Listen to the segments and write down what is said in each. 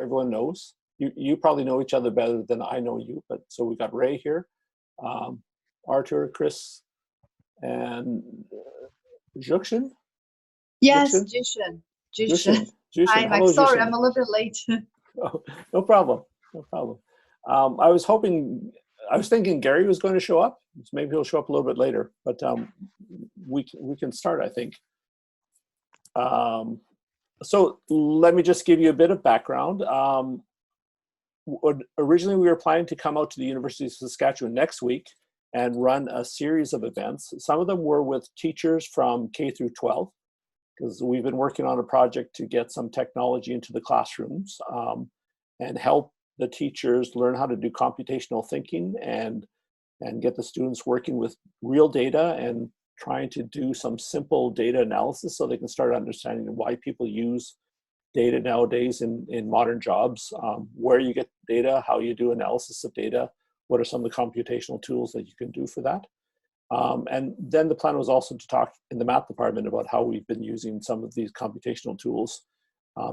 everyone knows. You probably know each other better than I know you, but so we got Ray here, Arthur, Chris, and Jukshin? Yes, Jushin. Jushin. I'm Hello, sorry, Jushin. I'm a little bit late. Oh, no problem. No problem. I was thinking Gary was going to show up. Maybe he'll show up a little bit later, but we can start, I think. So let me just give you a bit of background. Originally, we were planning to come out to the University of Saskatchewan next week and run a series of events. Some of them were with teachers from K through 12, because we've been working on a project to get some technology into the classrooms and help the teachers learn how to do computational thinking and get the students working with real data and trying to do some simple data analysis so they can start understanding why people use data nowadays in modern jobs, where you get data, how you do analysis of data, what are some of the computational tools that you can do for that. And then the plan was also to talk in the math department about how we've been using some of these computational tools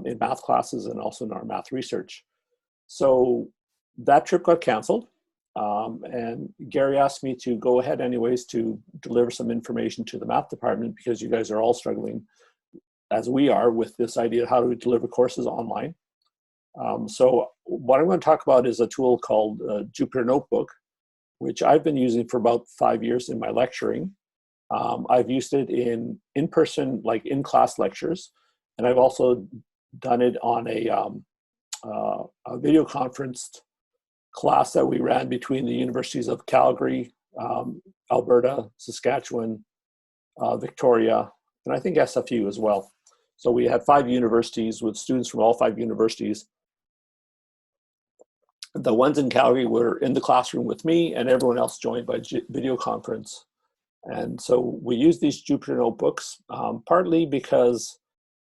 in math classes and also in our math research. So that trip got canceled. And Gary asked me to go ahead anyways to deliver some information to the math department because you guys are all struggling, as we are, with this idea of how do we deliver courses online. So what I'm going to talk about is a tool called Jupyter Notebook, which I've been using for about 5 years in my lecturing. I've used it in-person, like in-class lectures, and I've also done it on a video conferenced class that we ran between the universities of Calgary, Alberta, Saskatchewan, Victoria, and I think SFU as well. So we had 5 universities with students from all 5 universities. The ones in Calgary were in the classroom with me, and everyone else joined by video conference. And so we used these Jupyter Notebooks, partly because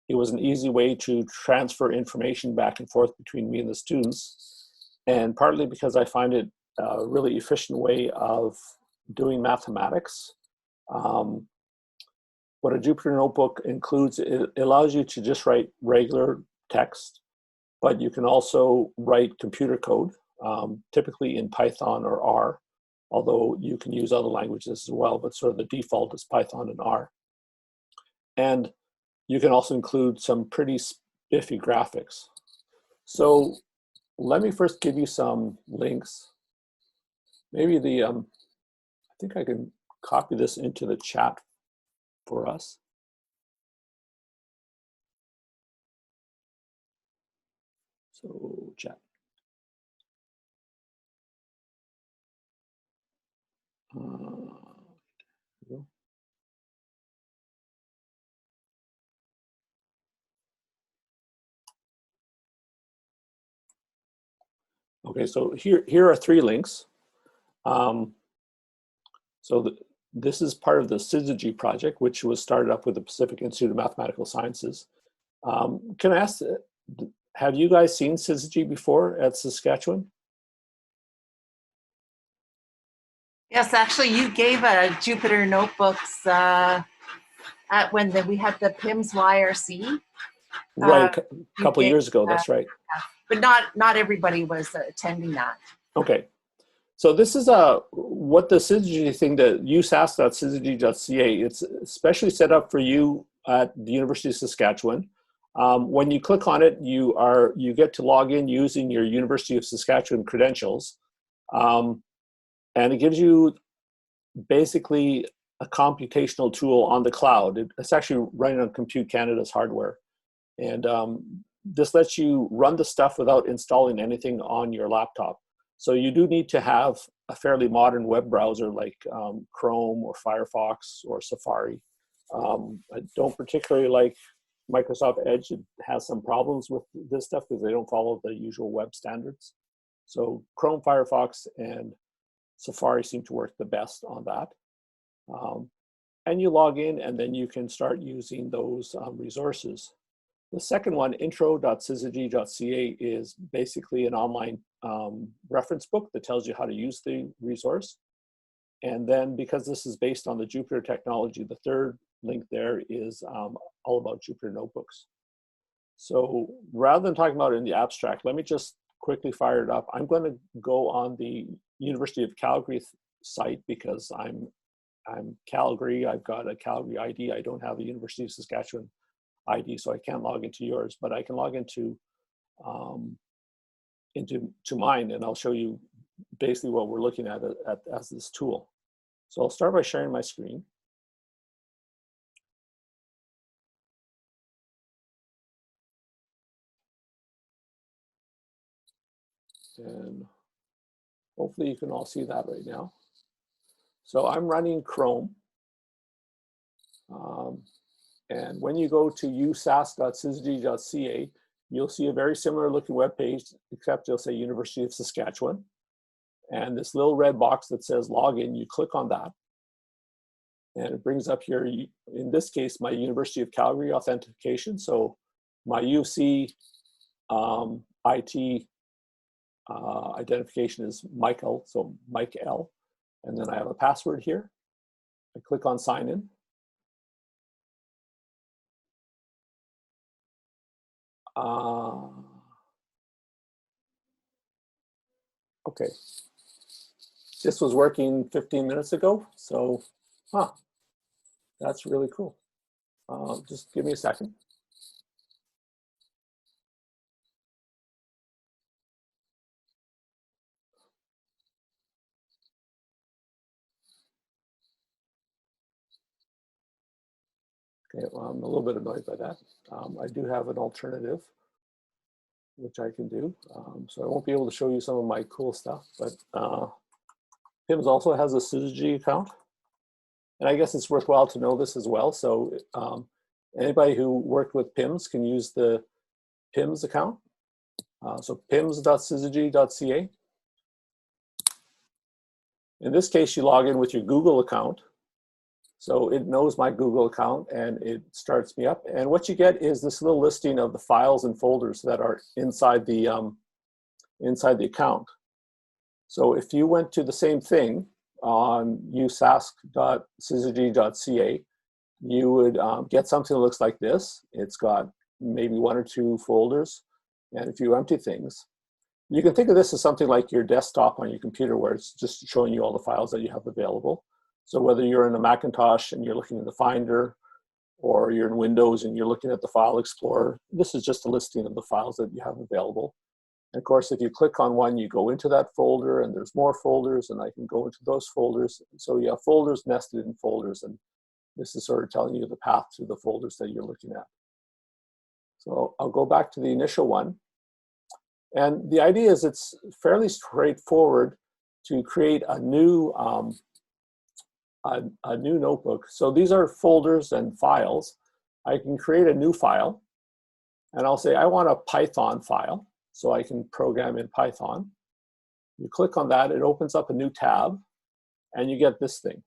it was an easy way to transfer information back and forth between me and the students, and partly because I find it a really efficient way of doing mathematics. What a Jupyter Notebook includes, it allows you to just write regular text, but you can also write computer code, typically in Python or R, although you can use other languages as well, but sort of the default is Python and R. And you can also include some pretty spiffy graphics. So let me first give you some links. Maybe I think I can copy this into the chat for us. So chat. Okay, so here are 3 links. This is part of the syzygy project, which was started up with the Pacific Institute of Mathematical Sciences. Can I ask, have you guys seen syzygy before at Saskatchewan? Yes, actually, you gave a Jupyter Notebooks at when we had the PIMS YRC. Right, a couple of years ago, that's right. But not everybody was attending that. Okay. So this is what the syzygy thing that syzygy.ca, it's especially set up for you at the University of Saskatchewan. When you click on it, you get to log in using your University of Saskatchewan credentials. And it gives you basically a computational tool on the cloud. It's actually running on Compute Canada's hardware. And this lets you run the stuff without installing anything on your laptop. So you do need to have a fairly modern web browser like Chrome or Firefox or Safari. I don't particularly like Microsoft Edge. It has some problems with this stuff because they don't follow the usual web standards. So Chrome, Firefox, and Safari seem to work the best on that. And you log in, and then you can start using those resources. The second one, intro.syzygy.ca, is basically an online reference book that tells you how to use the resource. And then because this is based on the Jupyter technology, the third link there is all about Jupyter Notebooks. So rather than talking about it in the abstract, let me just quickly fire it up. I'm going to go on the University of Calgary site because I'm Calgary. I've got a Calgary ID. I don't have a University of Saskatchewan ID, so I can't log into yours, but I can log into mine, and I'll show you basically what we're looking at as this tool. So I'll start by sharing my screen. And hopefully you can all see that right now. So I'm running Chrome. And when you go to usas.syzygy.ca, you'll see a very similar looking web page, except it'll say University of Saskatchewan. And this little red box that says login, you click on that. And it brings up your, in this case, my University of Calgary authentication. So my UC IT identification is Michael, so Mike L. And then I have a password here. I click on sign in. Okay. This was working 15 minutes ago, so, that's really cool. Just give me a second. Okay, well, I'm a little bit annoyed by that. I do have an alternative, which I can do. So I won't be able to show you some of my cool stuff, but PIMS also has a syzygy account. And I guess it's worthwhile to know this as well. So anybody who worked with PIMS can use the PIMS account. So pims.syzygy.ca. In this case, you log in with your Google account. So it knows my Google account and it starts me up. And what you get is this little listing of the files and folders that are inside the account. So if you went to the same thing on usask.syzygy.ca, you would get something that looks like this. It's got maybe 1 or 2 folders and a few empty things. You can think of this as something like your desktop on your computer, where it's just showing you all the files that you have available. So whether you're in a Macintosh and you're looking at the Finder, or you're in Windows and you're looking at the File Explorer, this is just a listing of the files that you have available. And of course, if you click on one, you go into that folder, and there's more folders, and I can go into those folders. So you have folders nested in folders, and this is sort of telling you the path to the folders that you're looking at. So I'll go back to the initial one. And the idea is it's fairly straightforward to create a new notebook. So these are folders and files. I can create a new file, and I'll say I want a Python file, so I can program in Python. You click on that, it opens up a new tab, and you get this thing.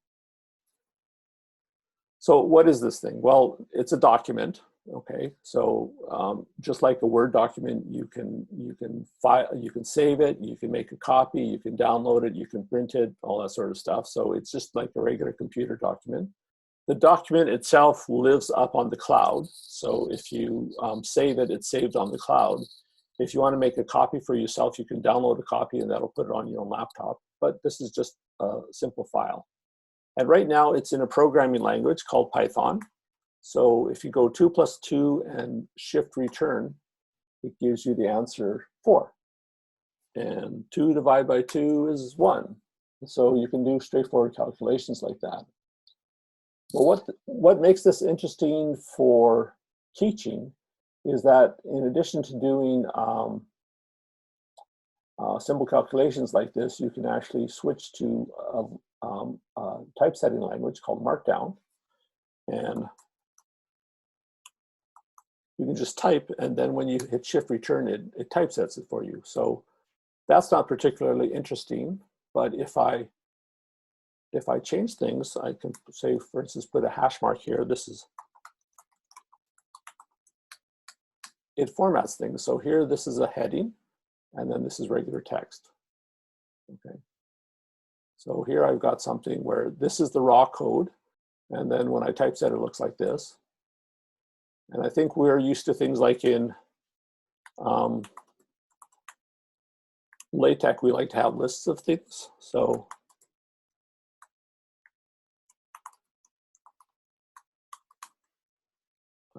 So what is this thing? Well, it's a document. Okay, so just like a Word document, you can save it, you can make a copy, you can download it, you can print it, all that sort of stuff. So it's just like a regular computer document. The document itself lives up on the cloud. So if you save it, it's saved on the cloud. If you want to make a copy for yourself, you can download a copy and that'll put it on your own laptop. But this is just a simple file. And right now it's in a programming language called Python. So if you go 2 + 2 and shift return, it gives you the answer 4. And 2 divided by 2 is 1. So you can do straightforward calculations like that. But what makes this interesting for teaching is that in addition to doing simple calculations like this, you can actually switch to a typesetting language called Markdown. And you can just type, and then when you hit shift return, it typesets it for you. So that's not particularly interesting, but if I change things, I can say, for instance, put a hash mark here. It formats things. So here, this is a heading, and then this is regular text. Okay. So here I've got something where this is the raw code, and then when I typeset, it looks like this. And I think we're used to things like in LaTeX, we like to have lists of things. So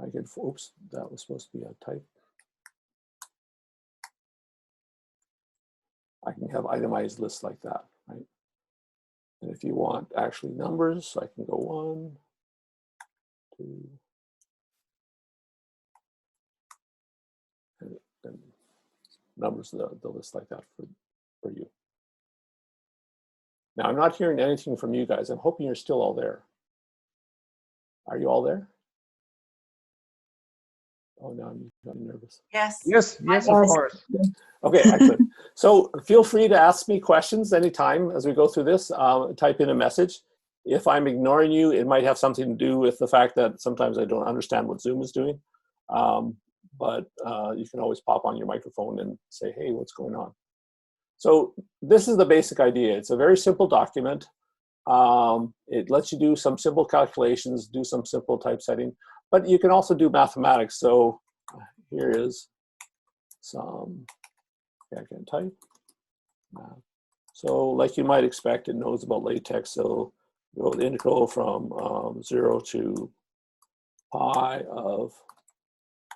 I can, oops, that was supposed to be a type. I can have itemized lists like that, right? And if you want actually numbers, I can go 1, 2, and numbers the list like that for you. Now, I'm not hearing anything from you guys. I'm hoping you're still all there. Are you all there? Oh, now I'm nervous. Yes. Yes, yes, of course. Okay, excellent. So feel free to ask me questions anytime as we go through this. Type in a message. If I'm ignoring you, it might have something to do with the fact that sometimes I don't understand what Zoom is doing. But you can always pop on your microphone and say, hey, what's going on? So this is the basic idea. It's a very simple document. It lets you do some simple calculations, do some simple typesetting, but you can also do mathematics. So here is some, I can type. So like you might expect, it knows about LaTeX. So go the integral from 0 to pi of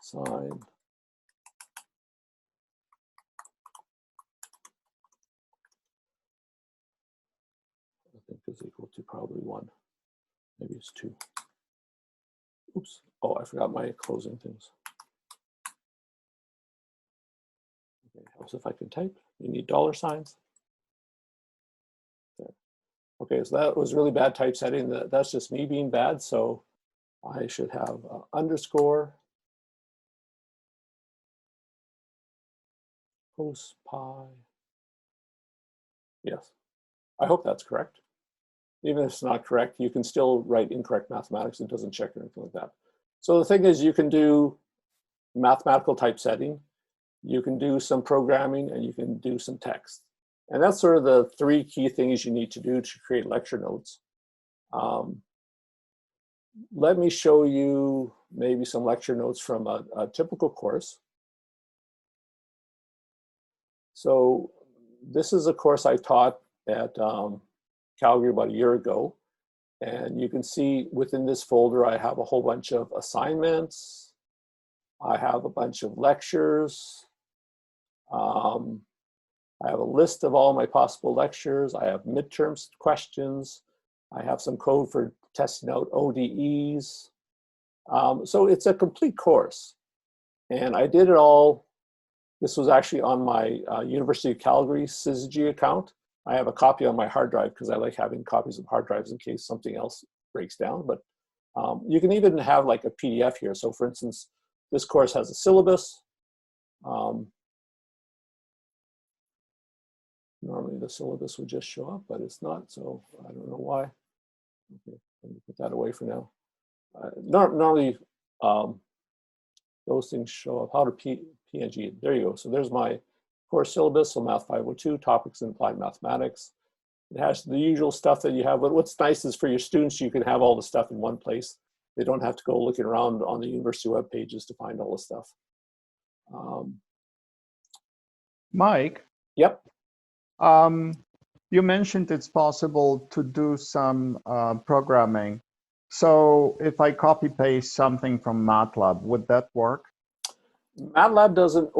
sine I think is equal to probably 1. Maybe it's 2. Oops. Oh, I forgot my closing things. Okay, helps if I can type. You need dollar signs. There. Okay, so that was really bad typesetting. That's just me being bad. So I should have underscore post pi. Yes, I hope that's correct. Even if it's not correct, you can still write incorrect mathematics. It doesn't check or anything like that. So the thing is, you can do mathematical typesetting, you can do some programming, and you can do some text. And that's sort of the 3 key things you need to do to create lecture notes. Let me show you maybe some lecture notes from a typical course. So this is a course I taught at Calgary about a year ago. And you can see within this folder, I have a whole bunch of assignments. I have a bunch of lectures. I have a list of all my possible lectures. I have midterms questions. I have some code for testing out ODEs. So it's a complete course. And I did it all. This was actually on my University of Calgary syzygy account. I have a copy on my hard drive because I like having copies of hard drives in case something else breaks down. But you can even have like a PDF here. So for instance, this course has a syllabus. Normally the syllabus would just show up, but it's not. So I don't know why. Okay, let me put that away for now. Normally those things show up. How to PNG? There you go. So there's my course syllabus. So Math 502, topics in applied mathematics. It has the usual stuff that you have, but what's nice is for your students, you can have all the stuff in one place. They don't have to go looking around on the university web pages to find all the stuff. Mike? Yep. You mentioned it's possible to do some programming. So if I copy paste something from MATLAB, would that work? MATLAB doesn't,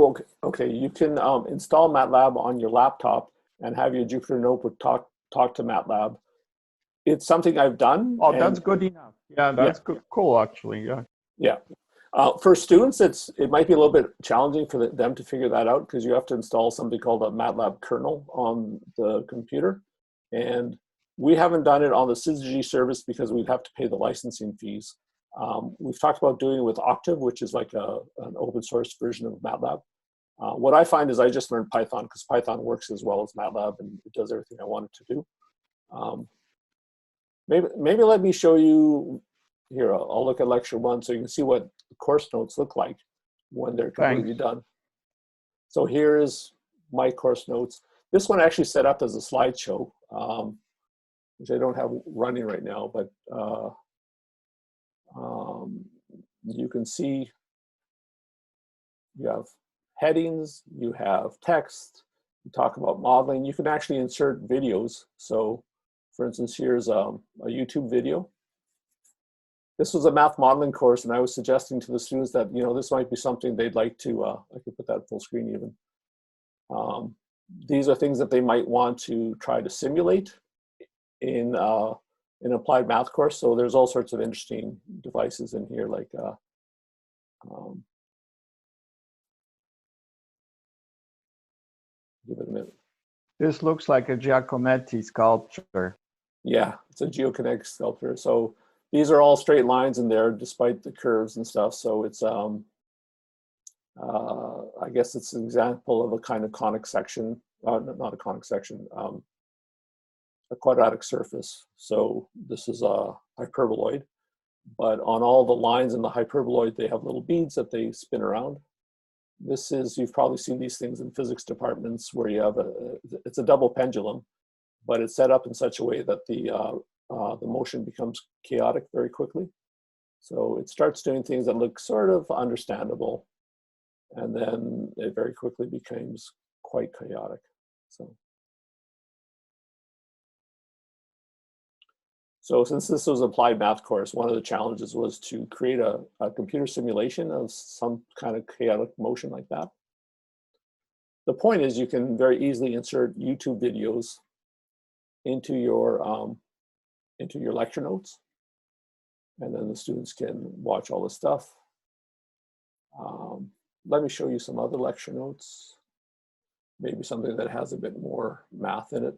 okay, you can install MATLAB on your laptop and have your Jupyter Notebook talk to MATLAB. It's something I've done. Oh, that's good enough. Yeah, that's good. Cool, actually, yeah. Yeah. For students, it might be a little bit challenging for them to figure that out because you have to install something called a MATLAB kernel on the computer. And we haven't done it on the syzygy service because we'd have to pay the licensing fees. We've talked about doing it with Octave, which is like an open source version of MATLAB. What I find is I just learned Python because Python works as well as MATLAB and it does everything I want it to do. Maybe let me show you here. I'll look at lecture 1 so you can see what the course notes look like when they're completely done. So here is my course notes. This one actually set up as a slideshow, which I don't have running right now, but you can see you have headings, you have text, you talk about modeling. You can actually insert videos. So for instance, here's a YouTube video. This was a math modeling course, and I was suggesting to the students that, you know, this might be something they'd like to, I could put that full screen even. These are things that they might want to try to simulate in an applied math course. So there's all sorts of interesting devices in here, like give it a minute. This looks like a Giacometti sculpture. Yeah, it's a geokinetic sculpture. So these are all straight lines in there, despite the curves and stuff. So it's, I guess it's an example of a kind of conic section, not a conic section, a quadratic surface. So this is a hyperboloid, but on all the lines in the hyperboloid, they have little beads that they spin around. This is, you've probably seen these things in physics departments where you have it's a double pendulum, but it's set up in such a way that the motion becomes chaotic very quickly. So it starts doing things that look sort of understandable, and then it very quickly becomes quite chaotic. So since this was an applied math course, one of the challenges was to create a computer simulation of some kind of chaotic motion like that. The point is you can very easily insert YouTube videos into your lecture notes, and then the students can watch all this stuff. Let me show you some other lecture notes, maybe something that has a bit more math in it.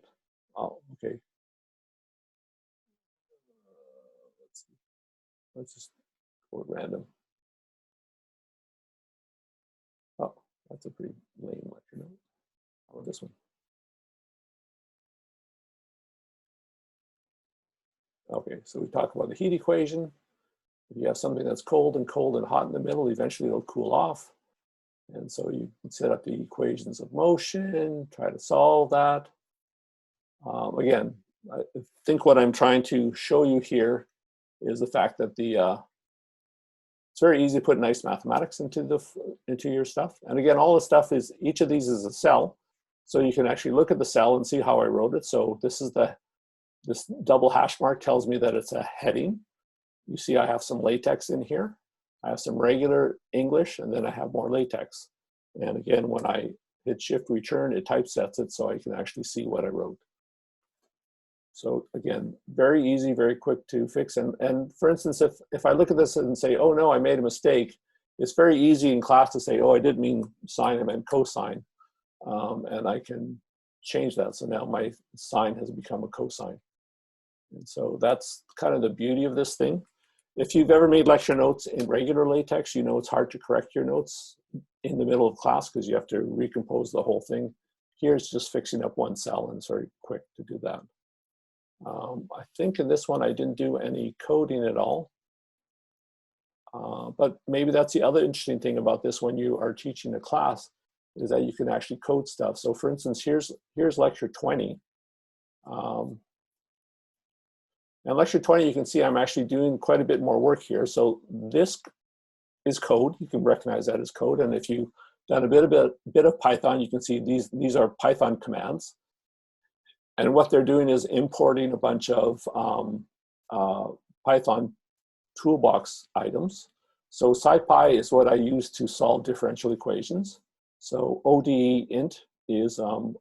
Oh, okay. Let's just go at random. Oh, that's a pretty lame lecture note. How about this one? Okay, so we talk about the heat equation. If you have something that's cold and hot in the middle, eventually it'll cool off. And so you can set up the equations of motion, try to solve that. Again, I think what I'm trying to show you here is the fact that it's very easy to put nice mathematics into your stuff. And again, all the stuff is, each of these is a cell. So you can actually look at the cell and see how I wrote it. So this double hash mark tells me that it's a heading. You see I have some latex in here. I have some regular English, and then I have more latex. And again, when I hit shift return, it typesets it so I can actually see what I wrote. So again, very easy, very quick to fix. And for instance, if I look at this and say, oh no, I made a mistake, it's very easy in class to say, oh, I didn't mean sine, I meant cosine. And I can change that. So now my sine has become a cosine. And so that's kind of the beauty of this thing. If you've ever made lecture notes in regular LaTeX, you know it's hard to correct your notes in the middle of class because you have to recompose the whole thing. Here it's just fixing up one cell, and it's very quick to do that. I think in this one I didn't do any coding at all. But maybe that's the other interesting thing about this when you are teaching a class, is that you can actually code stuff. So for instance, here's lecture 20. And lecture 20, you can see I'm actually doing quite a bit more work here. So this is code. You can recognize that as code. And if you've done a bit of Python, you can see these are Python commands. And what they're doing is importing a bunch of Python toolbox items. So SciPy is what I use to solve differential equations. So ODE int is an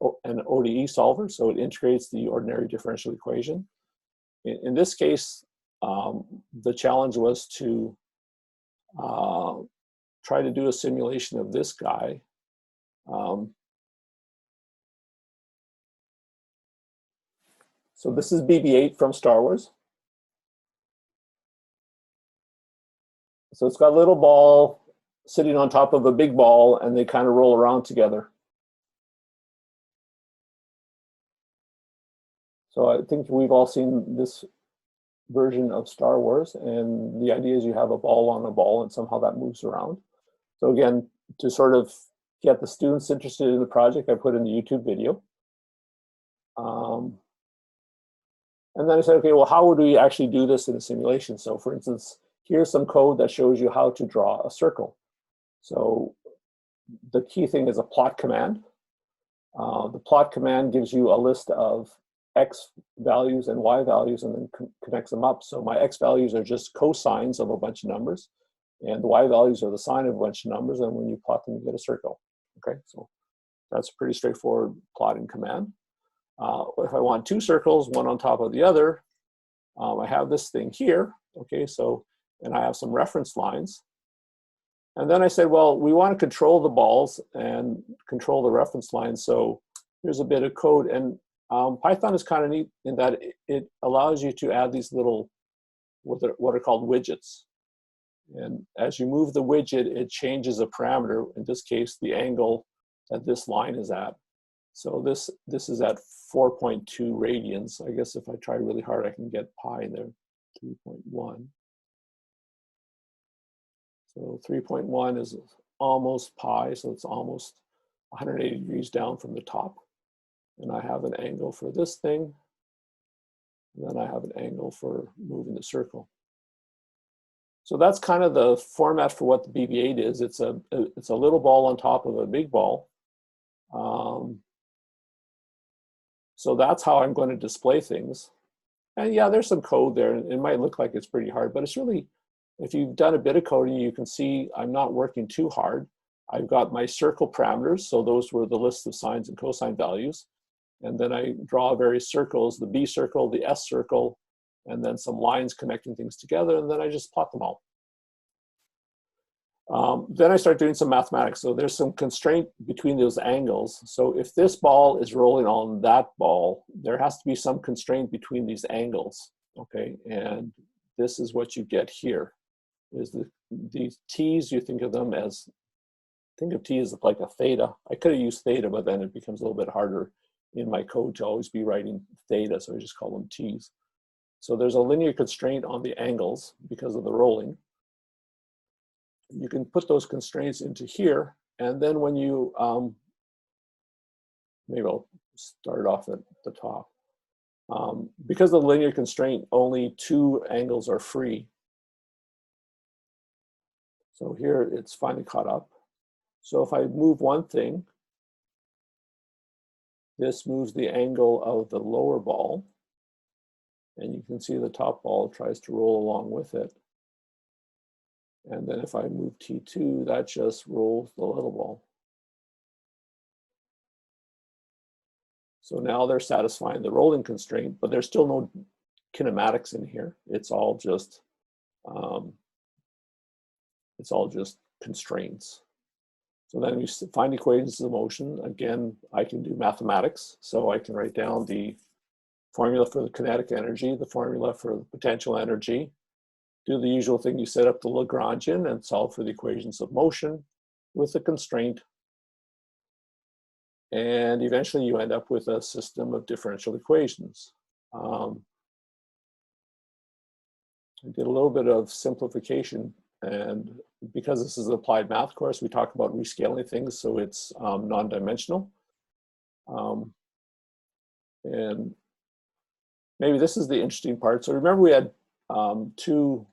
ODE solver, so it integrates the ordinary differential equation. In this case, the challenge was to try to do a simulation of this guy. So this is BB-8 from Star Wars. So it's got a little ball sitting on top of a big ball, and they kind of roll around together. So I think we've all seen this version of Star Wars, and the idea is you have a ball on a ball, and somehow that moves around. So again, to sort of get the students interested in the project, I put in the YouTube video. And then I said, okay, well, how would we actually do this in a simulation? So for instance, here's some code that shows you how to draw a circle. So the key thing is a plot command. The plot command gives you a list of X values and Y values and then connects them up. So my X values are just cosines of a bunch of numbers, and the Y values are the sine of a bunch of numbers, and when you plot them, you get a circle. Okay, so that's a pretty straightforward plotting command. If I want two circles, one on top of the other, I have this thing here. Okay, so, and I have some reference lines. And then I said, well, we want to control the balls and control the reference lines. So here's a bit of code. And Python is kind of neat in that it allows you to add these little, what are called widgets. And as you move the widget, it changes a parameter, in this case, the angle that this line is at. So this is at 4.2 radians. I guess if I try really hard, I can get pi in there, 3.1. So 3.1 is almost pi, so it's almost 180 degrees down from the top. And I have an angle for this thing. And then I have an angle for moving the circle. So that's kind of the format for what the BB-8 is. It's a little ball on top of a big ball. So that's how I'm going to display things. And yeah, there's some code there. It might look like it's pretty hard, but it's really, if you've done a bit of coding, you can see I'm not working too hard. I've got my circle parameters. So those were the list of sines and cosine values. And then I draw various circles, the B circle, the S circle, and then some lines connecting things together. And then I just plot them all. Then I start doing some mathematics. So there's some constraint between those angles. So if this ball is rolling on that ball, there has to be some constraint between these angles. Okay, and this is what you get here. Is these t's, you think of them as, think of t as like a theta. I could have used theta, but then it becomes a little bit harder in my code to always be writing theta, so I just call them t's. So there's a linear constraint on the angles because of the rolling. You can put those constraints into here, and then when you, maybe I'll start off at the top. Because of the linear constraint, only two angles are free. So here it's finally caught up. So if I move one thing, this moves the angle of the lower ball, and you can see the top ball tries to roll along with it. And then if I move T2, that just rolls the little ball. So now they're satisfying the rolling constraint, but there's still no kinematics in here. It's all just constraints. So then you find equations of motion. Again, I can do mathematics. So I can write down the formula for the kinetic energy, the formula for the potential energy, do the usual thing, you set up the Lagrangian and solve for the equations of motion with a constraint. And eventually you end up with a system of differential equations. I did a little bit of simplification, and because this is an applied math course, we talk about rescaling things so it's non-dimensional. And maybe this is the interesting part. So remember we had two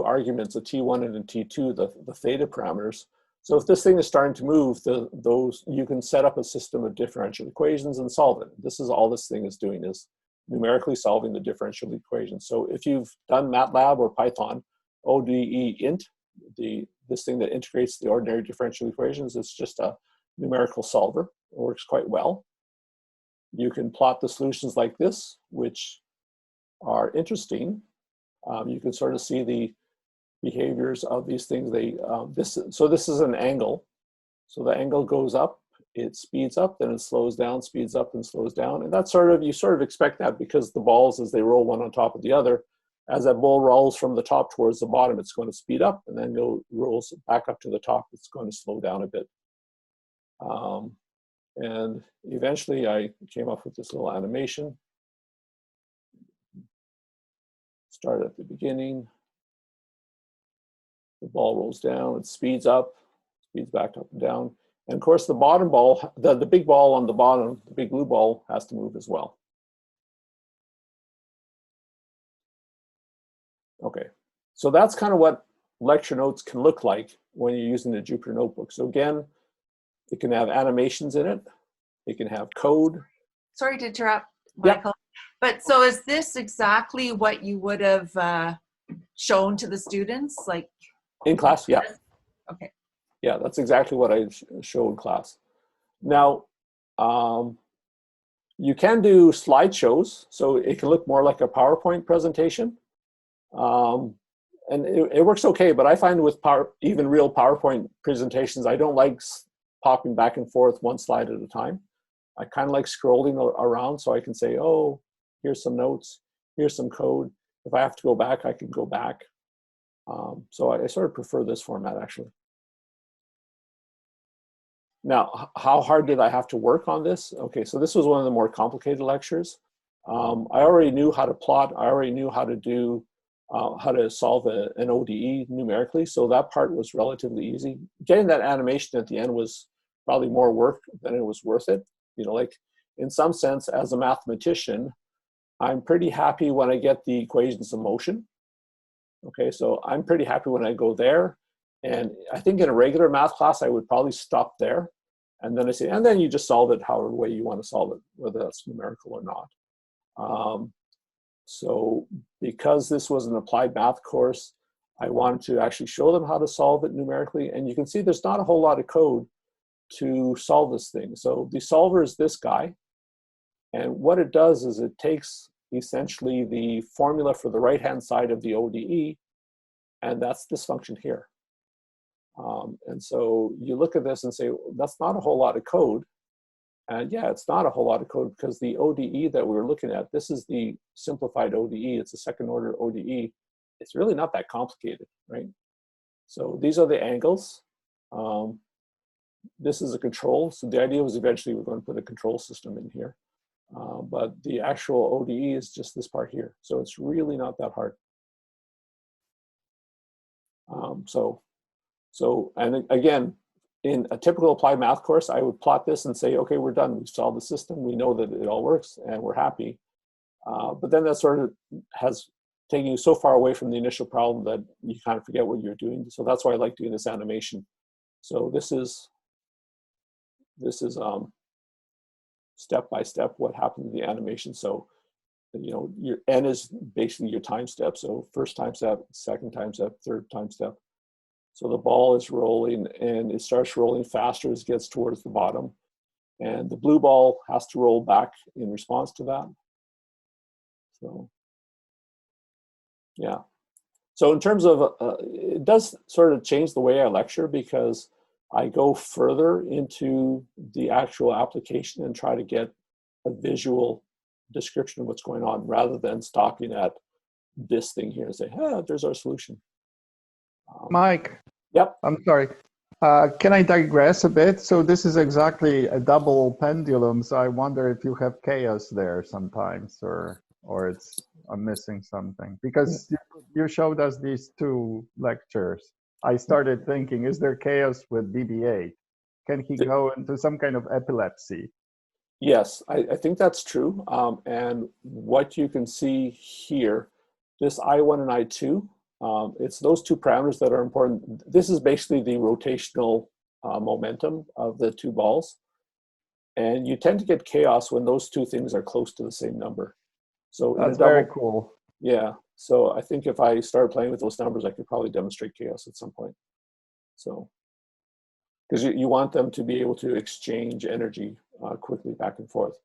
arguments, a T1 and a T2, the theta parameters. So if this thing is starting to move, those you can set up a system of differential equations and solve it. This is all this thing is doing, is numerically solving the differential equations. So if you've done MATLAB or Python, ODE int, this thing that integrates the ordinary differential equations, it's just a numerical solver. It works quite well. You can plot the solutions like this, which are interesting. You can sort of see the behaviors of these things. So this is an angle. So the angle goes up, it speeds up, then it slows down, speeds up and slows down. And that's you sort of expect that because the balls, as they roll one on top of the other, as that ball rolls from the top towards the bottom, it's going to speed up, and then rolls back up to the top, it's going to slow down a bit. And eventually I came up with this little animation. Start at the beginning. The ball rolls down, it speeds up, speeds back up and down. And of course the bottom ball, the big ball on the bottom, the big blue ball, has to move as well. Okay, So that's kind of what lecture notes can look like when you're using the Jupyter Notebook. So again, it can have animations in it. It can have code. Sorry to interrupt, Yep. Michael. But so is this exactly what you would have shown to the students? Like In class, yeah. Okay. Yeah, that's exactly what I show in class. Now, you can do slideshows, so it can look more like a PowerPoint presentation. And it works okay, but I find with even real PowerPoint presentations, I don't like popping back and forth one slide at a time. I kind of like scrolling around so I can say, oh, here's some notes, here's some code. If I have to go back, I can go back. So I sort of prefer this format, actually. Now, how hard did I have to work on this? Okay, so this was one of the more complicated lectures. I already knew how to plot. I already knew how to do, how to solve an ODE numerically. So that part was relatively easy. Getting that animation at the end was probably more work than it was worth it. You know, like in some sense, as a mathematician, I'm pretty happy when I get the equations of motion. Okay, so I'm pretty happy when I go there. And I think in a regular math class, I would probably stop there. And then I say, and then you just solve it however way you want to solve it, whether that's numerical or not. So because this was an applied math course, I wanted to actually show them how to solve it numerically. And you can see there's not a whole lot of code to solve this thing. So the solver is this guy. And what it does is it takes essentially the formula for the right-hand side of the ODE, and that's this function here. And so you look at this and say, well, that's not a whole lot of code. And yeah, it's not a whole lot of code because the ODE that we were looking at, this is the simplified ODE. It's a second order ODE. It's really not that complicated, right? So these are the angles. This is a control. So the idea was eventually we're going to put a control system in here. But the actual ODE is just this part here. So it's really not that hard. And again, in a typical applied math course, I would plot this and say, okay, we're done. We've solved the system. We know that it all works and we're happy. But then that sort of has taken you so far away from the initial problem that you kind of forget what you're doing. So that's why I like doing this animation. So this is step by step what happened to the animation. So, you know, your N is basically your time step. So first time step, second time step, third time step. So the ball is rolling and it starts rolling faster as it gets towards the bottom. And the blue ball has to roll back in response to that. So, yeah. So in terms of, it does sort of change the way I lecture because I go further into the actual application and try to get a visual description of what's going on rather than stopping at this thing here and say, ah, there's our solution. Mike. Yep. I'm sorry. Can I digress a bit? So this is exactly a double pendulum. So I wonder if you have chaos there sometimes, or I'm missing something, because you showed us these two lectures. I started thinking, is there chaos with BB-8? Can he go into some kind of epilepsy? Yes, I think that's true. And what you can see here, this I1 and I2, it's those two parameters that are important. This is basically the rotational momentum of the two balls. And you tend to get chaos when those two things are close to the same number. So that's very cool. Yeah. So I think if I started playing with those numbers, I could probably demonstrate chaos at some point. So, because you want them to be able to exchange energy quickly back and forth.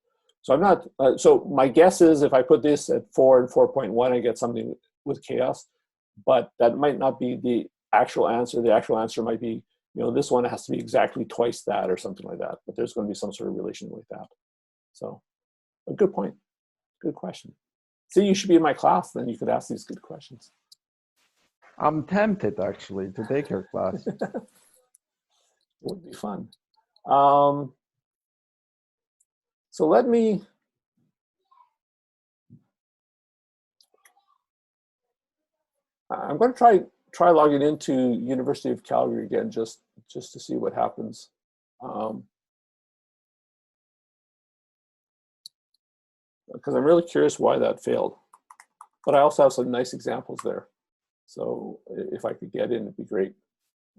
So I'm not, so my guess is if I put this at 4 and 4.1, I get something with chaos, but that might not be the actual answer. The actual answer might be, you know, this one has to be exactly twice that or something like that, but there's going to be some sort of relation like that. So a good point, good question. See, you should be in my class, then you could ask these good questions. I'm tempted actually to take your class. It would be fun. So let me, I'm going to try logging into University of Calgary again, just to see what happens. Because I'm really curious why that failed. But I also have some nice examples there. So if I could get in, it'd be great.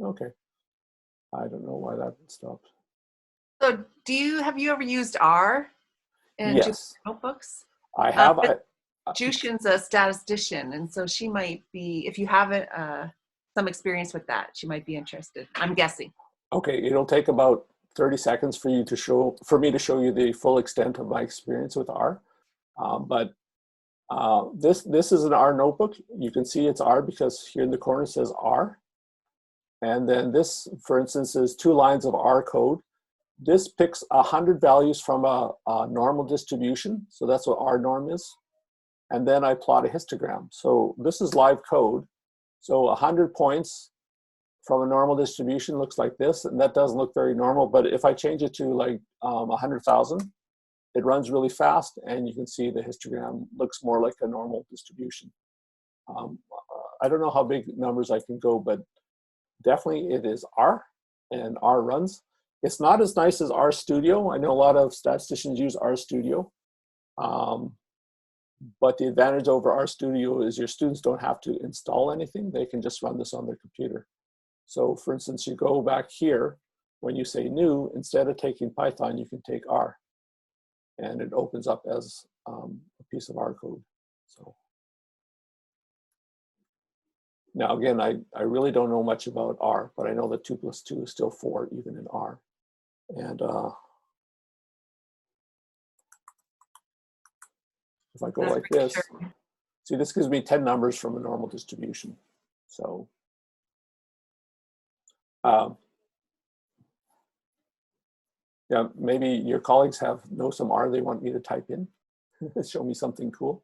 Okay. I don't know why that stopped. So have you ever used R in Jupyter Yes, Notebooks? I have. Jushin's a statistician, and so she might be, if you haven't some experience with that, she might be interested. I'm guessing. Okay, it'll take about 30 seconds for me to show you the full extent of my experience with R. This is an R notebook. You can see it's R because here in the corner it says R. And then this, for instance, is 2 lines of R code. This picks 100 values from a normal distribution. So that's what R norm is. And then I plot a histogram. So this is live code. So 100 points from a normal distribution looks like this. And that doesn't look very normal. But if I change it to like 100,000, it runs really fast. And you can see the histogram looks more like a normal distribution. I don't know how big numbers I can go, but definitely it is R, and R runs. It's not as nice as RStudio. I know a lot of statisticians use RStudio. But the advantage over RStudio is your students don't have to install anything. They can just run this on their computer. So for instance, you go back here, when you say new, instead of taking Python, you can take R. And it opens up as a piece of R code. So now again, I really don't know much about R, but I know that 2 + 2 is still 4 even in R. And if I go like this, see, this gives me 10 numbers from a normal distribution. So yeah, maybe your colleagues know some R they want me to type in. Show me something cool.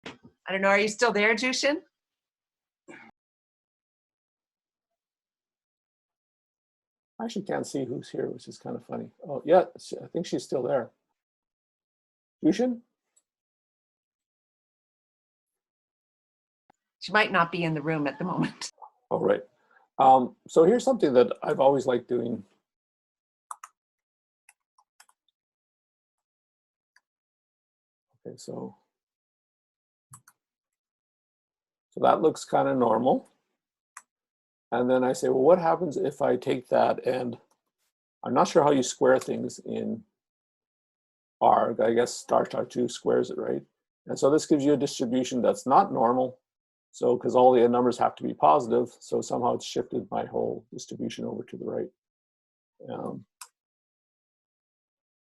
I don't know, are you still there, Jushin? I actually can't see who's here, which is kind of funny. Oh, yeah, I think she's still there. Jushin? She might not be in the room at the moment. Oh, right. So here's something that I've always liked doing. Okay, so that looks kind of normal. And then I say, well, what happens if I take that and I'm not sure how you square things in R. I guess *2 squares it, right? And so this gives you a distribution that's not normal. So because all the numbers have to be positive, so somehow it's shifted my whole distribution over to the right.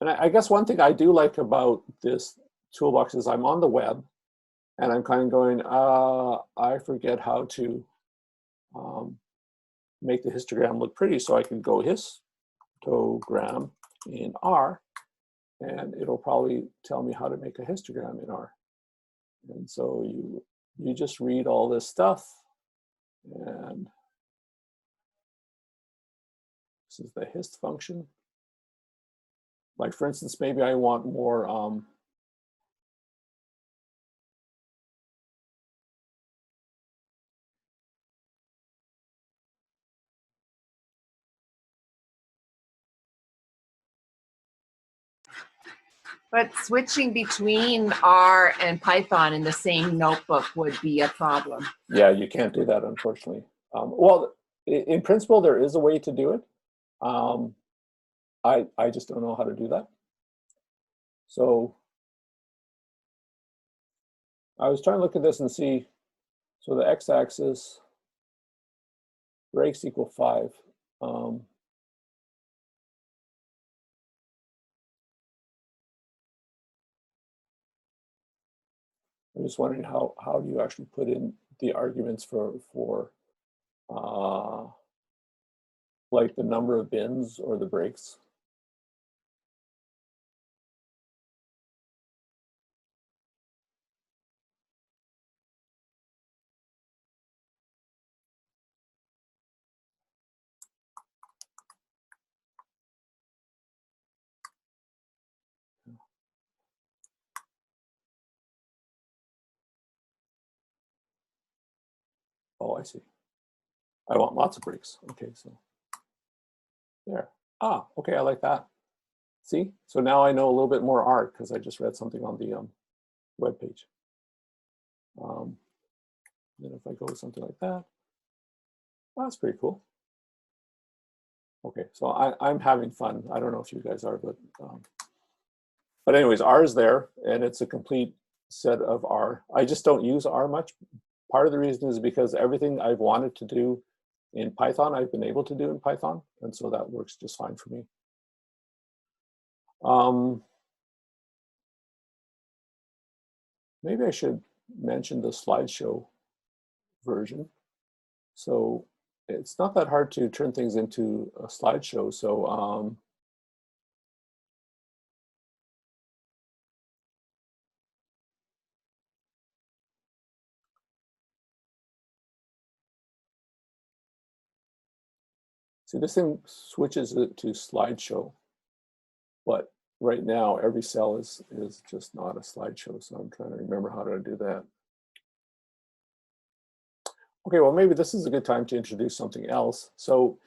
And I guess one thing I do like about this toolbox is I'm on the web and I'm kind of going, I forget how to make the histogram look pretty, so I can go histogram in R, and it'll probably tell me how to make a histogram in R. And so you just read all this stuff, and this is the hist function. Like for instance, maybe I want more But switching between R and Python in the same notebook would be a problem. Yeah, you can't do that, unfortunately. Well, in principle, there is a way to do it. I just don't know how to do that. So I was trying to look at this and see, so the x-axis, breaks equal 5. I'm just wondering how do you actually put in the arguments for like the number of bins or the breaks? Oh, I see. I want lots of breaks. Okay, so there. Ah, okay, I like that. See, so now I know a little bit more art because I just read something on the web page. Then if I go with something like that, well, that's pretty cool. Okay, so I'm having fun. I don't know if you guys are, but anyways, R is there, and it's a complete set of R. I just don't use R much. Part of the reason is because everything I've wanted to do in Python, I've been able to do in Python, and so that works just fine for me. Maybe I should mention the slideshow version. So it's not that hard to turn things into a slideshow. So see, this thing switches it to slideshow, but right now every cell is just not a slideshow. So I'm trying to remember how to do that. Okay, well, maybe this is a good time to introduce something else. So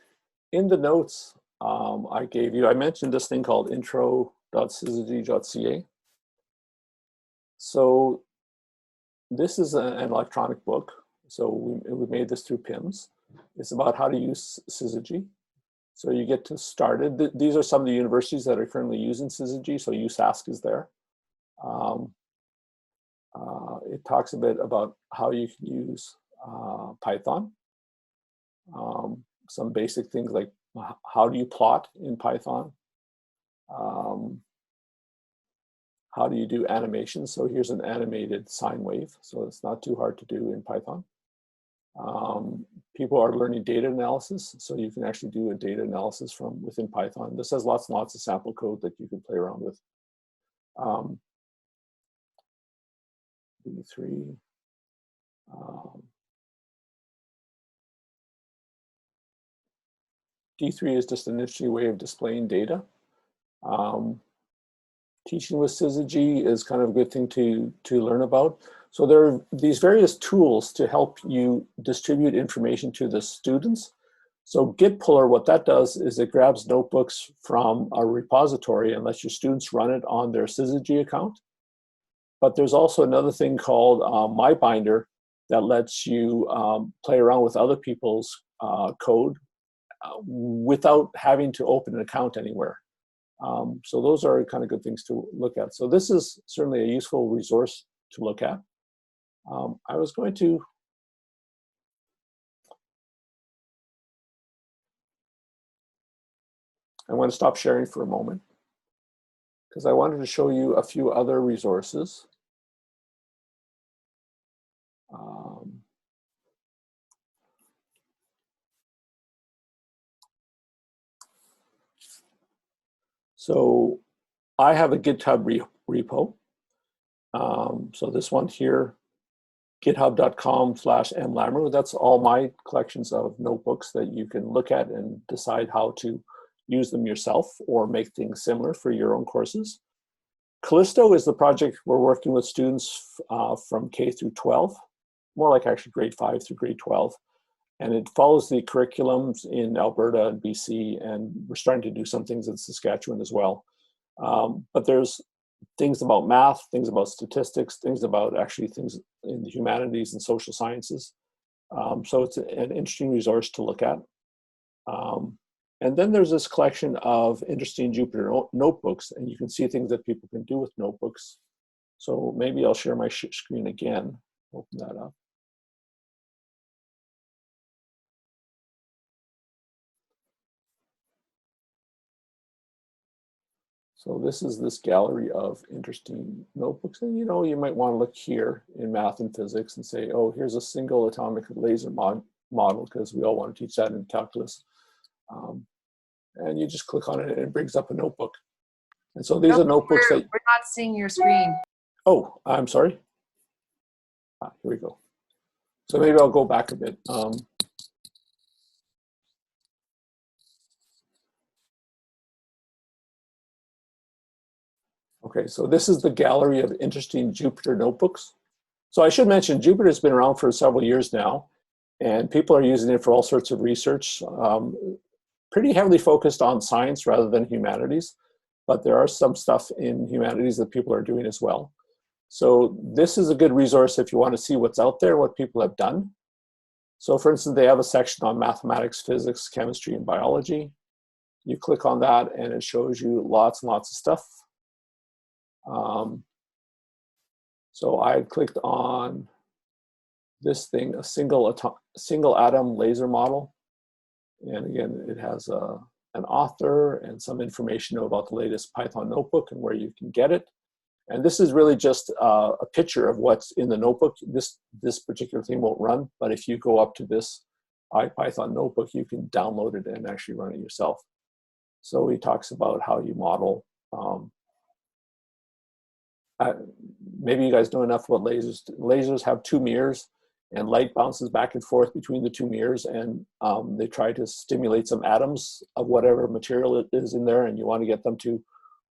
in the notes I gave you, I mentioned this thing called intro.syzygy.ca. So this is an electronic book. So we made this through PIMS. It's about how to use syzygy. So you get to start it. These are some of the universities that are currently using syzygy. So USask is there. It talks a bit about how you can use Python. Some basic things like how do you plot in Python? How do you do animations? So here's an animated sine wave. So it's not too hard to do in Python. People are learning data analysis. So you can actually do a data analysis from within Python. This has lots and lots of sample code that you can play around with. D3. D3 is just an interesting way of displaying data. Teaching with syzygy is kind of a good thing to learn about. So there are these various tools to help you distribute information to the students. So Git puller, what that does is it grabs notebooks from a repository and lets your students run it on their syzygy account. But there's also another thing called MyBinder that lets you play around with other people's code without having to open an account anywhere. So those are kind of good things to look at. So this is certainly a useful resource to look at. I was going to stop sharing for a moment because I wanted to show you a few other resources. So I have a GitHub repo. So this one here, github.com/mlamoureux, that's all my collections of notebooks that you can look at and decide how to use them yourself or make things similar for your own courses. Callisto is the project we're working with students from K through 12, more like actually grade 5 through grade 12. And it follows the curriculums in Alberta and BC, and we're starting to do some things in Saskatchewan as well. But there's things about math, things about statistics, things about actually things in the humanities and social sciences. So it's an interesting resource to look at. And then there's this collection of interesting Jupyter notebooks, and you can see things that people can do with notebooks. So maybe I'll share my screen again, open that up. So this is this gallery of interesting notebooks. And you might want to look here in math and physics and say, oh, here's a single atomic laser model, because we all want to teach that in calculus. And you just click on it and it brings up a notebook. And so these are notebooks that— We're not seeing your screen. Oh, I'm sorry. Here we go. So maybe I'll go back a bit. Okay, so this is the gallery of interesting Jupyter notebooks. So I should mention, Jupyter has been around for several years now, and people are using it for all sorts of research, pretty heavily focused on science rather than humanities, but there are some stuff in humanities that people are doing as well. So this is a good resource if you want to see what's out there, what people have done. So for instance, they have a section on mathematics, physics, chemistry, and biology. You click on that and it shows you lots and lots of stuff. So I clicked on this thing, a single atom laser model. And again, it has an author and some information about the latest Python notebook and where you can get it. And this is really just a picture of what's in the notebook. This particular thing won't run, but if you go up to this IPython notebook, you can download it and actually run it yourself. So he talks about how you model. Maybe you guys know enough about lasers. Lasers have two mirrors, and light bounces back and forth between the two mirrors, and they try to stimulate some atoms of whatever material it is in there, and you want to get them to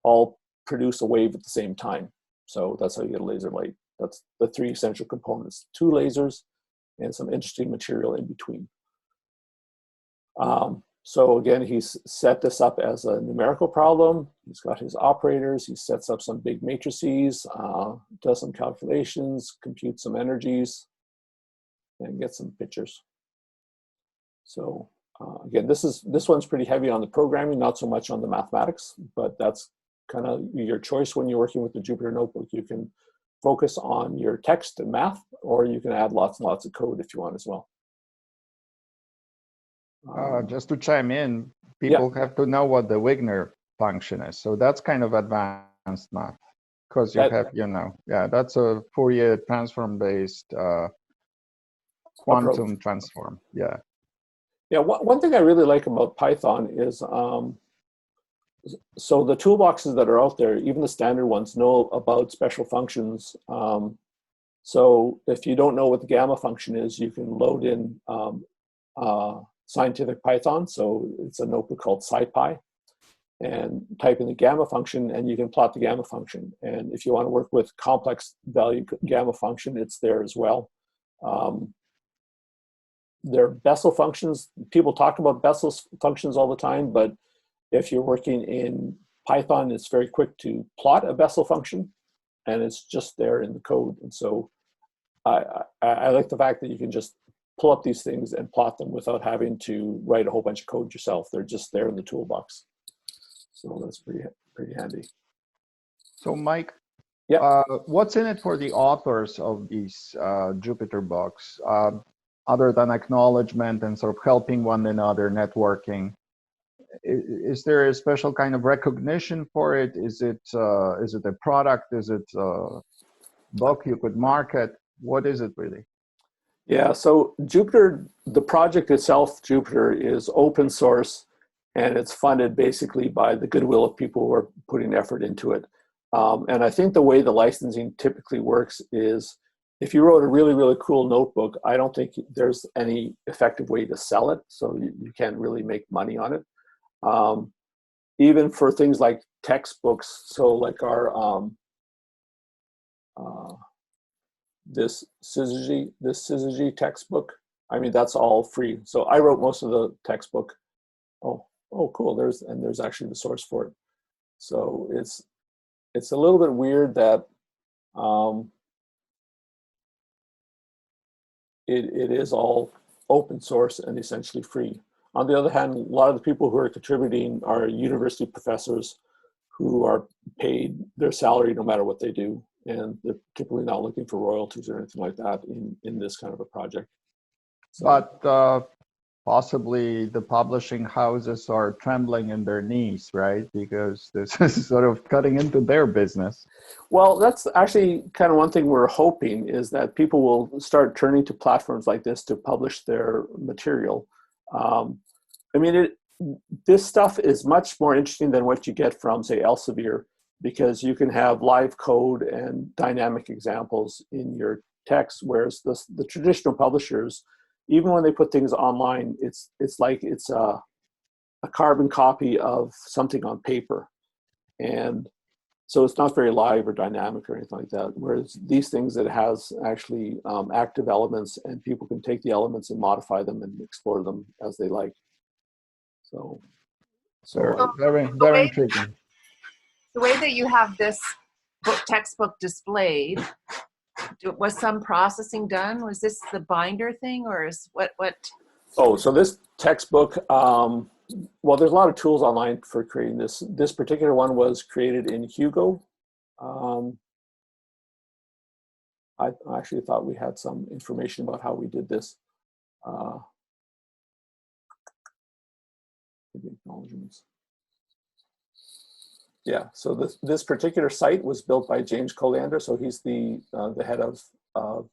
all produce a wave at the same time. So that's how you get a laser light. That's the three essential components: two lasers and some interesting material in between. So again, he's set this up as a numerical problem. He's got his operators. He sets up some big matrices, does some calculations, computes some energies, and gets some pictures. So again, this one's pretty heavy on the programming, not so much on the mathematics, but that's kind of your choice when you're working with the Jupyter Notebook. You can focus on your text and math, or you can add lots and lots of code if you want as well. Just to chime in, people have to know what the Wigner function is. So that's kind of advanced math, because you have, that's a Fourier transform-based quantum transform. Yeah. Yeah, one thing I really like about Python is, so the toolboxes that are out there, even the standard ones, know about special functions. So if you don't know what the gamma function is, you can load in scientific Python. So it's a notebook called SciPy, and type in the gamma function and you can plot the gamma function. And if you want to work with complex value gamma function, it's there as well. They're Bessel functions. People talk about Bessel functions all the time, but if you're working in Python, it's very quick to plot a Bessel function, and it's just there in the code. And so I like the fact that you can just pull up these things and plot them without having to write a whole bunch of code yourself. They're just there in the toolbox. So that's pretty handy. So Mike, yeah, what's in it for the authors of these Jupyter books, other than acknowledgement and sort of helping one another, networking? Is there a special kind of recognition for it? Is it a product? Is it a book you could market? What is it really? Yeah, so Jupyter, the project itself, Jupyter, is open source, and it's funded basically by the goodwill of people who are putting effort into it. And I think the way the licensing typically works is, if you wrote a really, really cool notebook, I don't think there's any effective way to sell it, so you can't really make money on it. Even for things like textbooks, so like our this syzygy textbook, I mean, that's all free. So I wrote most of the textbook. Oh, cool. There's actually the source for it. So it's a little bit weird that it is all open source and essentially free. On the other hand, a lot of the people who are contributing are university professors who are paid their salary no matter what they do, and they're typically not looking for royalties or anything like that in this kind of a project. So, but possibly the publishing houses are trembling in their knees, right? Because this is sort of cutting into their business. Well, that's actually kind of one thing we're hoping, is that people will start turning to platforms like this to publish their material. I mean, this stuff is much more interesting than what you get from, say, Elsevier, because you can have live code and dynamic examples in your text, whereas the traditional publishers, even when they put things online, it's like it's a carbon copy of something on paper. And so it's not very live or dynamic or anything like that. Whereas these things, it has actually active elements, and people can take the elements and modify them and explore them as they like. So very intriguing. The way that you have this textbook displayed, was some processing done? Was this the binder thing, or is what? Oh, so this textbook, well, there's a lot of tools online for creating this. This particular one was created in Hugo. I actually thought we had some information about how we did this. Acknowledgements. Yeah, so this particular site was built by James Colander, so he's the head of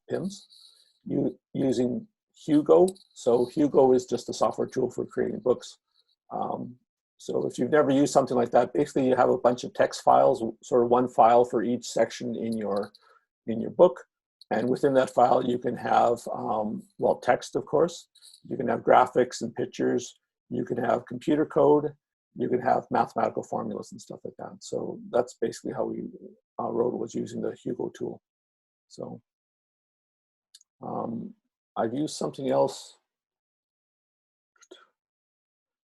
PIMS, using Hugo. So Hugo is just a software tool for creating books. So if you've never used something like that, basically you have a bunch of text files, sort of one file for each section in your book. And within that file, you can have, well, text, of course. You can have graphics and pictures. You can have computer code. You can have mathematical formulas and stuff like that. So that's basically how we wrote it, was using the Hugo tool. So I've used something else.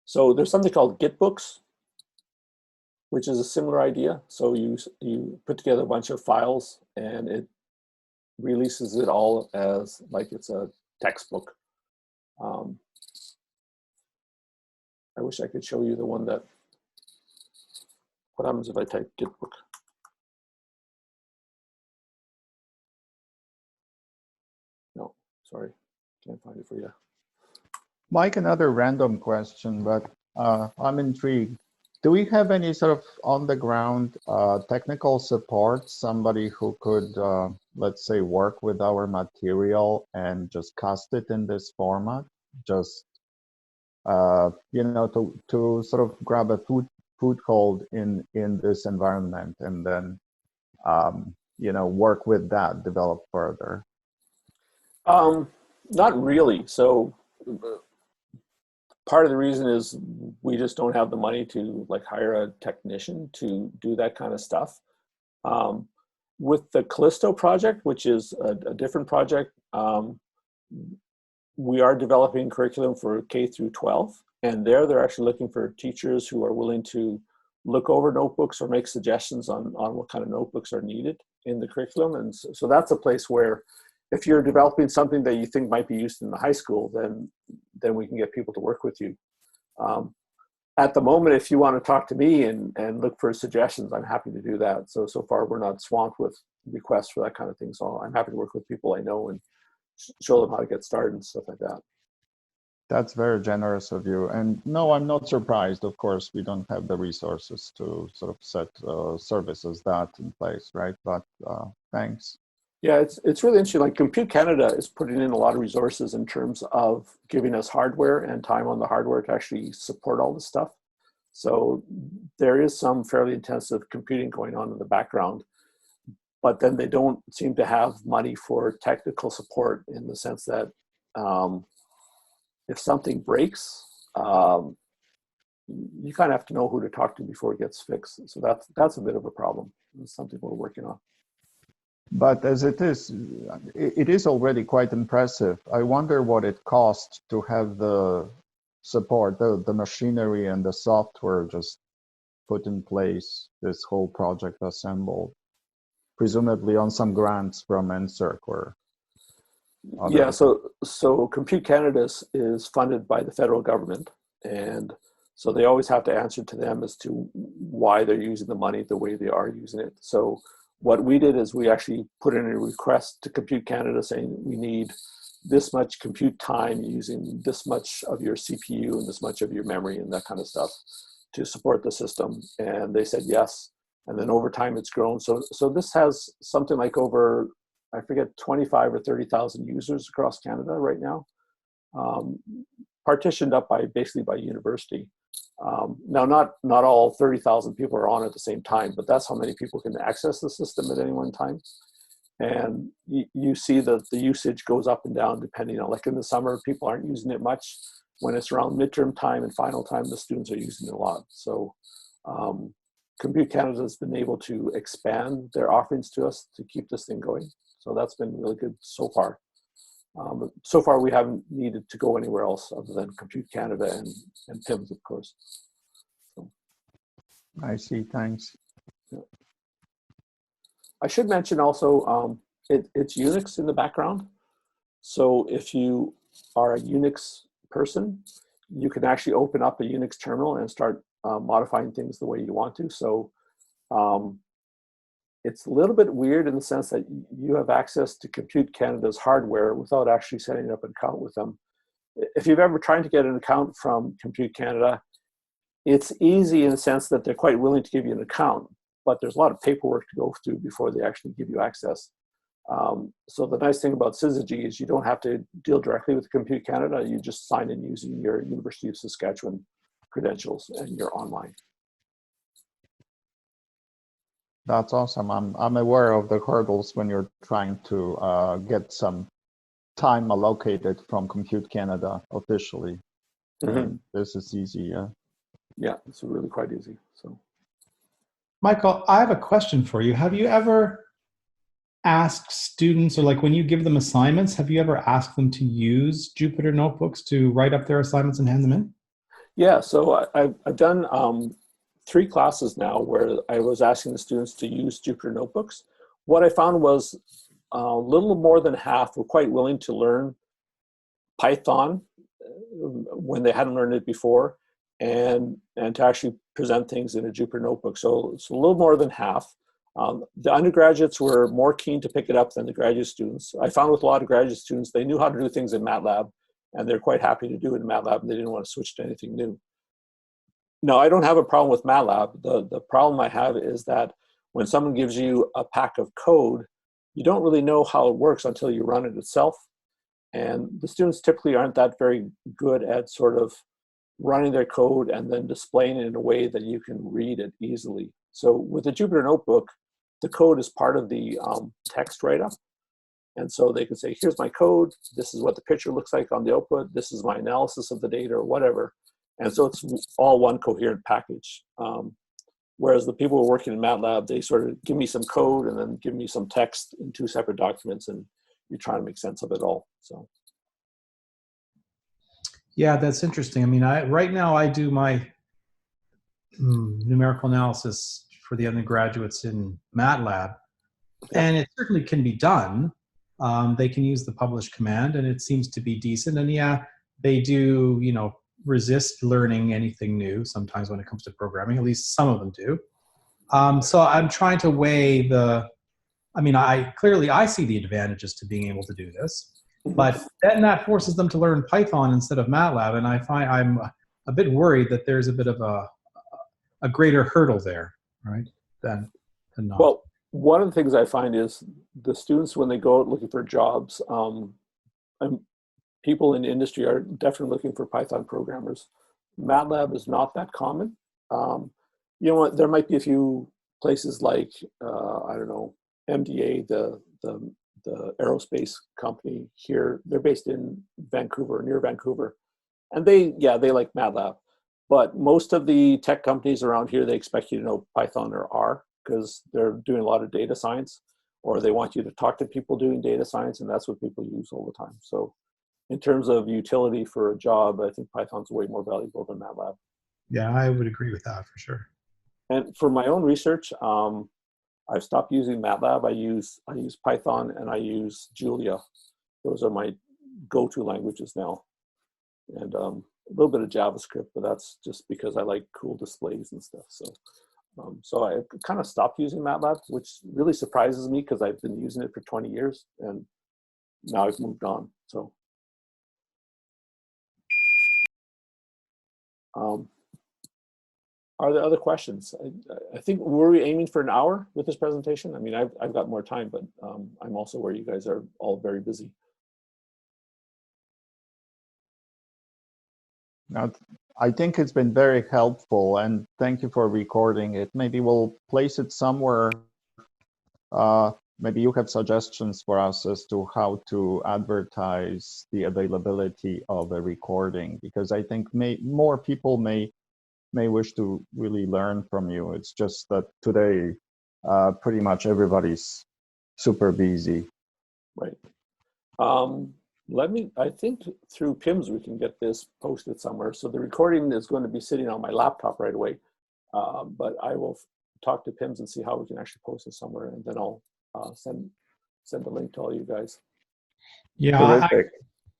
So there's something called Gitbooks, which is a similar idea. So you put together a bunch of files and it releases it all as like it's a textbook. I wish I could show you the one that, what happens if I type Gitbook? No, sorry, can't find it for you. Mike, another random question, but I'm intrigued. Do we have any sort of on-the-ground technical support, somebody who could, let's say, work with our material and just cast it in this format? Just, you know, to sort of grab a foothold in this environment and then, you know, work with that, develop further? Not really. So part of the reason is we just don't have the money to like hire a technician to do that kind of stuff. With the Callisto project, which is a different project, we are developing curriculum for K through 12, and they're actually looking for teachers who are willing to look over notebooks or make suggestions on what kind of notebooks are needed in the curriculum. And so that's a place where if you're developing something that you think might be used in the high school, then we can get people to work with you. At the moment, if you want to talk to me and look for suggestions, I'm happy to do that. So far, we're not swamped with requests for that kind of thing. So I'm happy to work with people I know and show them how to get started and stuff like that. That's very generous of you. And no, I'm not surprised. Of course, we don't have the resources to sort of set services that in place, right? But thanks. Yeah, it's really interesting. Like Compute Canada is putting in a lot of resources in terms of giving us hardware and time on the hardware to actually support all this stuff. So there is some fairly intensive computing going on in the background, but then they don't seem to have money for technical support in the sense that if something breaks, you kind of have to know who to talk to before it gets fixed. So that's a bit of a problem. It's something we're working on. But as it is already quite impressive. I wonder what it costs to have the support, the machinery and the software just put in place, this whole project assembled, presumably on some grants from NSERC or other. Yeah, so Compute Canada is funded by the federal government, and so they always have to answer to them as to why they're using the money the way they are using it. So what we did is we actually put in a request to Compute Canada saying we need this much compute time using this much of your CPU and this much of your memory and that kind of stuff to support the system. And they said yes. And then over time it's grown. So this has something like over, I forget, 25 or 30,000 users across Canada right now, partitioned up basically by university. Now, not all 30,000 people are on at the same time, but that's how many people can access the system at any one time. And you see that the usage goes up and down depending on, like in the summer, people aren't using it much. When it's around midterm time and final time, the students are using it a lot. So Compute Canada has been able to expand their offerings to us to keep this thing going. So that's been really good so far. But so far, we haven't needed to go anywhere else other than Compute Canada and PIMS, of course. So. I see, thanks. Yeah. I should mention also, it's Unix in the background. So if you are a Unix person, you can actually open up a Unix terminal and start modifying things the way you want to. So it's a little bit weird in the sense that you have access to Compute Canada's hardware without actually setting up an account with them. If you've ever tried to get an account from Compute Canada, it's easy in the sense that they're quite willing to give you an account, but there's a lot of paperwork to go through before they actually give you access. So the nice thing about syzygy is you don't have to deal directly with Compute Canada. You just sign in using your University of Saskatchewan credentials and you're online. That's awesome. I'm aware of the hurdles when you're trying to get some time allocated from Compute Canada officially. This is easy, yeah. Yeah, it's really quite easy. So, Michael, I have a question for you. Have you ever asked students, or like when you give them assignments, have you ever asked them to use Jupyter Notebooks to write up their assignments and hand them in? yeah, so I've done 3 classes now where I was asking the students to use Jupyter Notebooks. What I found was a little more than half were quite willing to learn Python when they hadn't learned it before, and to actually present things in a Jupyter Notebook. So it's a little more than half. The undergraduates were more keen to pick it up than the graduate students. I found with a lot of graduate students, they knew how to do things in MATLAB, and they're quite happy to do it in MATLAB, and they didn't want to switch to anything new. Now, I don't have a problem with MATLAB. The problem I have is that when someone gives you a pack of code, you don't really know how it works until you run it itself. And the students typically aren't that very good at sort of running their code and then displaying it in a way that you can read it easily. So with the Jupyter Notebook, the code is part of the text write-up. And so they can say, here's my code, this is what the picture looks like on the output, this is my analysis of the data or whatever. And so it's all one coherent package. Whereas the people who are working in MATLAB, they sort of give me some code and then give me some text in 2 separate documents, and you try to make sense of it all. So. Yeah, that's interesting. I mean, right now I do my numerical analysis for the undergraduates in MATLAB, and it certainly can be done. They can use the publish command, and it seems to be decent. And yeah, they do, you know, resist learning anything new sometimes when it comes to programming. At least some of them do. So I'm trying to weigh the. I mean, clearly I see the advantages to being able to do this. But then that forces them to learn Python instead of MATLAB, and I find I'm a bit worried that there's a bit of a greater hurdle there, right? Than not. Well, one of the things I find is the students, when they go out looking for jobs, people in industry are definitely looking for Python programmers. MATLAB is not that common. You know what? There might be a few places like I don't know, MDA, the aerospace company here. They're based in Vancouver, near Vancouver, and they like MATLAB. But most of the tech companies around here, they expect you to know Python or R because they're doing a lot of data science, or they want you to talk to people doing data science, and that's what people use all the time. So in terms of utility for a job, I think Python's way more valuable than MATLAB. Yeah, I would agree with that for sure. And for my own research, I've stopped using MATLAB. I use Python and I use Julia. Those are my go-to languages now. And a little bit of JavaScript, but that's just because I like cool displays and stuff. So I kind of stopped using MATLAB, which really surprises me because I've been using it for 20 years and now I've moved on. So are there other questions? I think, were we aiming for an hour with this presentation? I mean, I've got more time, but I'm also aware you guys are all very busy. Now, I think it's been very helpful, and thank you for recording it. Maybe we'll place it somewhere. Maybe you have suggestions for us as to how to advertise the availability of a recording, because I think more people may wish to really learn from you. It's just that today, pretty much everybody's super busy. Right. I think through PIMS we can get this posted somewhere. So the recording is going to be sitting on my laptop right away. But I will talk to PIMS and see how we can actually post it somewhere, and then I'll send the link to all you guys. Yeah, Terrific.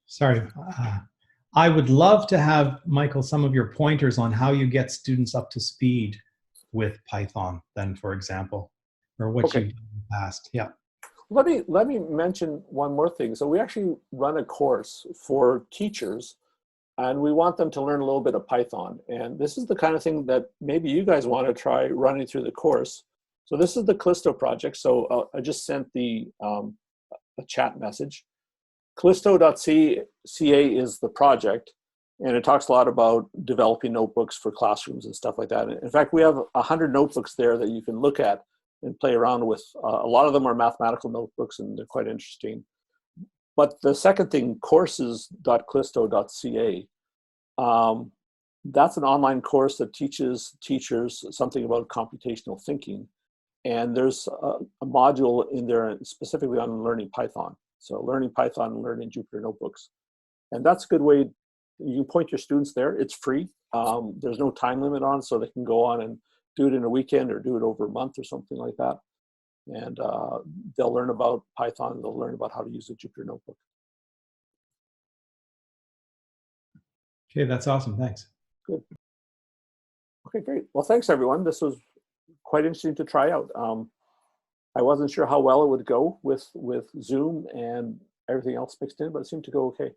sorry. I would love to have, Michael, some of your pointers on how you get students up to speed with Python, then, for example, or what Okay. you've done in the past. Yeah. Let me mention one more thing. So we actually run a course for teachers, and we want them to learn a little bit of Python. And this is the kind of thing that maybe you guys want to try running through the course. So this is the Callisto project. So I just sent the a chat message. Callisto.ca is the project, and it talks a lot about developing notebooks for classrooms and stuff like that. In fact, we have 100 notebooks there that you can look at and play around with. A lot of them are mathematical notebooks, and they're quite interesting. But the second thing, courses.callisto.ca, that's an online course that teaches teachers something about computational thinking. And there's a module in there specifically on learning Python. So learning Python and learning Jupyter Notebooks. And that's a good way. You can point your students there. It's free. There's no time limit on, so they can go on and do it in a weekend or do it over a month or something like that. And they'll learn about Python. They'll learn about how to use a Jupyter Notebook. Okay, that's awesome. Thanks. Good. Okay, great. Well, thanks, everyone. This was quite interesting to try out. I wasn't sure how well it would go with Zoom and everything else mixed in, but it seemed to go okay.